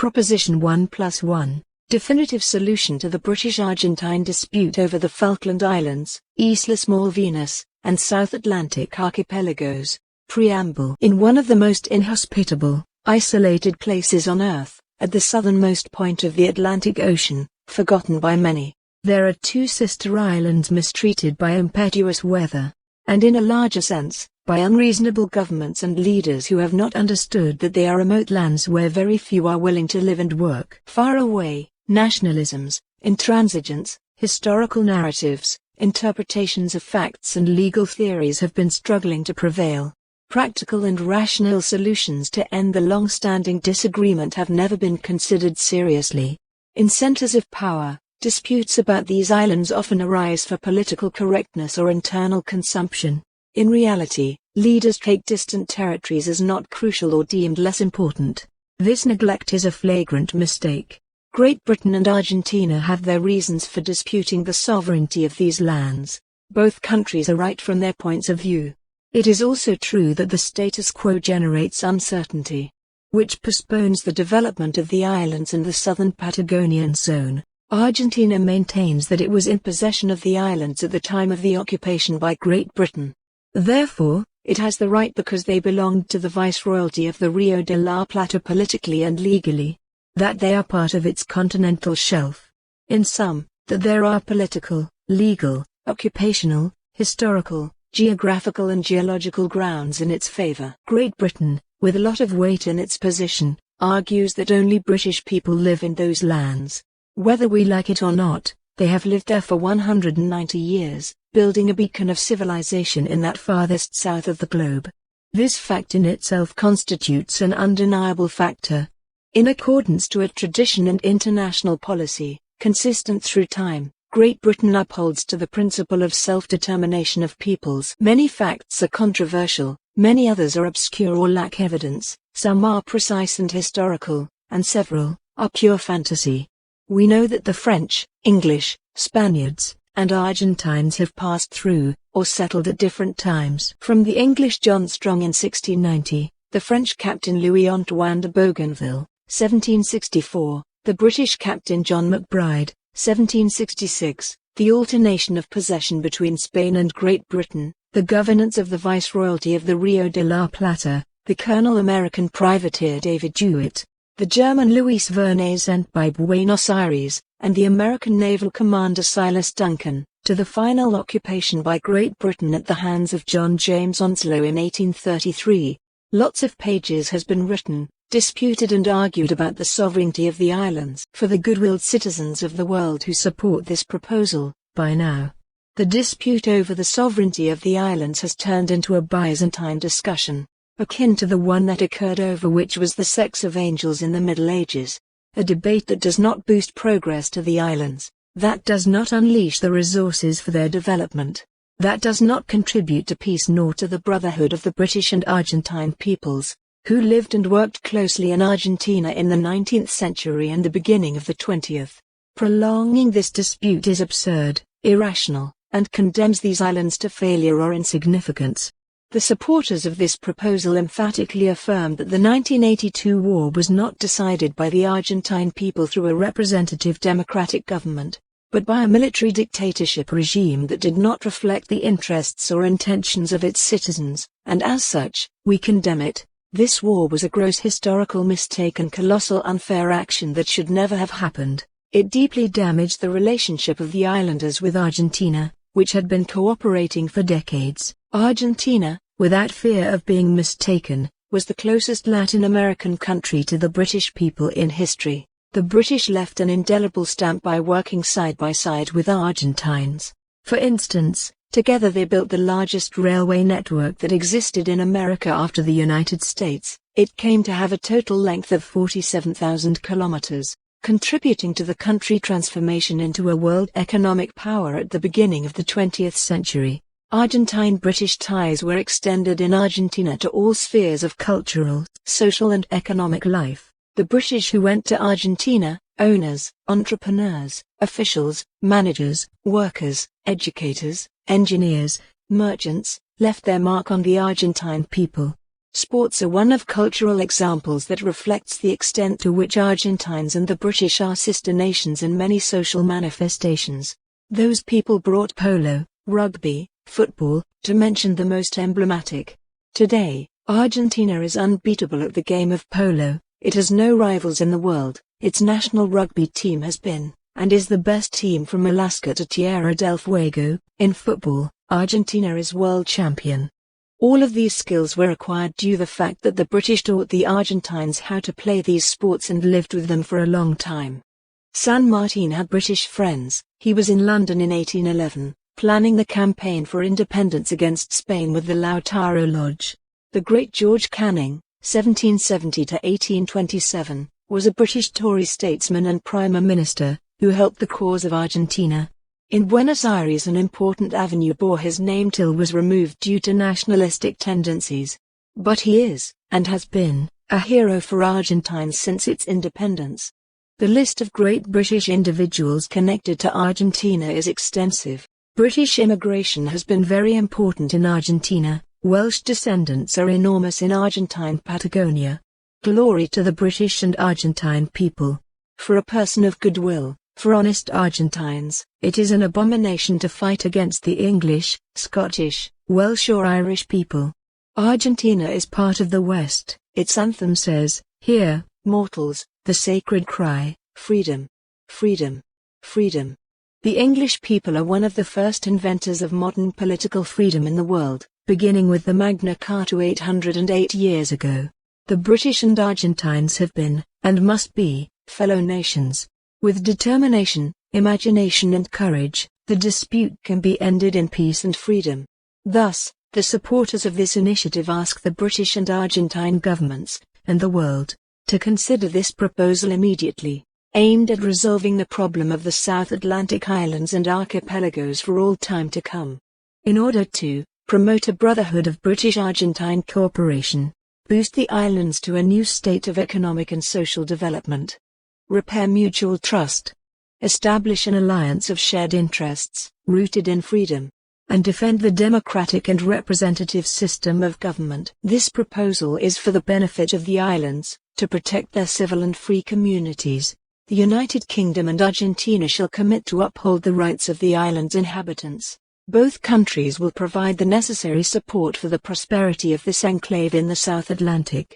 Proposition 1+1, definitive solution to the British-Argentine dispute over the Falkland Islands, Islas Malvinas, and South Atlantic archipelagos. Preamble. In one of the most inhospitable, isolated places on Earth, at the southernmost point of the Atlantic Ocean, forgotten by many, there are two sister islands mistreated by impetuous weather, and in a larger sense, by unreasonable governments and leaders who have not understood that they are remote lands where very few are willing to live and work. Far away, nationalisms, intransigence, historical narratives, interpretations of facts and legal theories have been struggling to prevail. Practical and rational solutions to end the long-standing disagreement have never been considered seriously. In centers of power, disputes about these islands often arise for political correctness or internal consumption. In reality, leaders take distant territories as not crucial or deemed less important. This neglect is a flagrant mistake. Great Britain and Argentina have their reasons for disputing the sovereignty of these lands. Both countries are right from their points of view. It is also true that the status quo generates uncertainty, which postpones the development of the islands and the southern Patagonian zone. Argentina maintains that it was in possession of the islands at the time of the occupation by Great Britain. Therefore, it has the right because they belonged to the Viceroyalty of the Rio de la Plata politically and legally, that they are part of its continental shelf. In sum, that there are political, legal, occupational, historical, geographical and geological grounds in its favor. Great Britain, with a lot of weight in its position, argues that only British people live in those lands. Whether we like it or not, they have lived there for 190 years, building a beacon of civilization in that farthest south of the globe. This fact in itself constitutes an undeniable factor. In accordance to a tradition and international policy, consistent through time, Great Britain upholds to the principle of self-determination of peoples. Many facts are controversial, many others are obscure or lack evidence, some are precise and historical, and several are pure fantasy. We know that the French, English, Spaniards, and Argentines have passed through, or settled at different times. From the English John Strong in 1690, the French captain Louis-Antoine de Bougainville, 1764, the British captain John McBride, 1766, the alternation of possession between Spain and Great Britain, the governance of the Viceroyalty of the Rio de la Plata, the Colonel American privateer David Jewett, the German Luis Verne sent by Buenos Aires, and the American naval commander Silas Duncan, to the final occupation by Great Britain at the hands of John James Onslow in 1833. Lots of pages has been written, disputed and argued about the sovereignty of the islands. For the good-willed citizens of the world who support this proposal, by now, the dispute over the sovereignty of the islands has turned into a Byzantine discussion, akin to the one that occurred over which was the sex of angels in the Middle Ages, a debate that does not boost progress to the islands, that does not unleash the resources for their development, that does not contribute to peace nor to the brotherhood of the British and Argentine peoples, who lived and worked closely in Argentina in the 19th century and the beginning of the 20th. Prolonging this dispute is absurd, irrational, and condemns these islands to failure or insignificance. The supporters of this proposal emphatically affirm that the 1982 war was not decided by the Argentine people through a representative democratic government, but by a military dictatorship regime that did not reflect the interests or intentions of its citizens, and as such, we condemn it. This war was a gross historical mistake and colossal unfair action that should never have happened. It deeply damaged the relationship of the islanders with Argentina, which had been cooperating for decades. Argentina, without fear of being mistaken, was the closest Latin American country to the British people in history. The British left an indelible stamp by working side by side with Argentines. For instance, together they built the largest railway network that existed in America after the United States. It came to have a total length of 47,000 kilometers, contributing to the country transformation into a world economic power at the beginning of the 20th century. Argentine-British ties were extended in Argentina to all spheres of cultural, social and economic life. The British who went to Argentina, owners, entrepreneurs, officials, managers, workers, educators, engineers, merchants, left their mark on the Argentine people. Sports are one of cultural examples that reflects the extent to which Argentines and the British are sister nations in many social manifestations. Those people brought polo, rugby, football, to mention the most emblematic. Today, Argentina is unbeatable at the game of polo. It has no rivals in the world. Its national rugby team has been, and is the best team from Alaska to Tierra del Fuego. In football, Argentina is world champion. All of these skills were acquired due to the fact that the British taught the Argentines how to play these sports and lived with them for a long time. San Martin had British friends. He was in London in 1811, planning the campaign for independence against Spain with the Lautaro Lodge. The great George Canning, 1770 to 1827, was a British Tory statesman and Prime Minister, who helped the cause of Argentina. In Buenos Aires an important avenue bore his name till was removed due to nationalistic tendencies. But he is, and has been, a hero for Argentines since its independence. The list of great British individuals connected to Argentina is extensive. British immigration has been very important in Argentina. Welsh descendants are enormous in Argentine Patagonia. Glory to the British and Argentine people. For a person of goodwill, for honest Argentines, it is an abomination to fight against the English, Scottish, Welsh or Irish people. Argentina is part of the West. Its anthem says, "Hear, mortals, the sacred cry, freedom, freedom, freedom." The English people are one of the first inventors of modern political freedom in the world, beginning with the Magna Carta 808 years ago. The British and Argentines have been, and must be, fellow nations. With determination, imagination and courage, the dispute can be ended in peace and freedom. Thus, the supporters of this initiative ask the British and Argentine governments, and the world, to consider this proposal immediately, aimed at resolving the problem of the South Atlantic islands and archipelagos for all time to come. In order to promote a brotherhood of British-Argentine cooperation, boost the islands to a new state of economic and social development, repair mutual trust, establish an alliance of shared interests, rooted in freedom, and defend the democratic and representative system of government. This proposal is for the benefit of the islands, to protect their civil and free communities. The United Kingdom and Argentina shall commit to uphold the rights of the islands' inhabitants. Both countries will provide the necessary support for the prosperity of this enclave in the South Atlantic.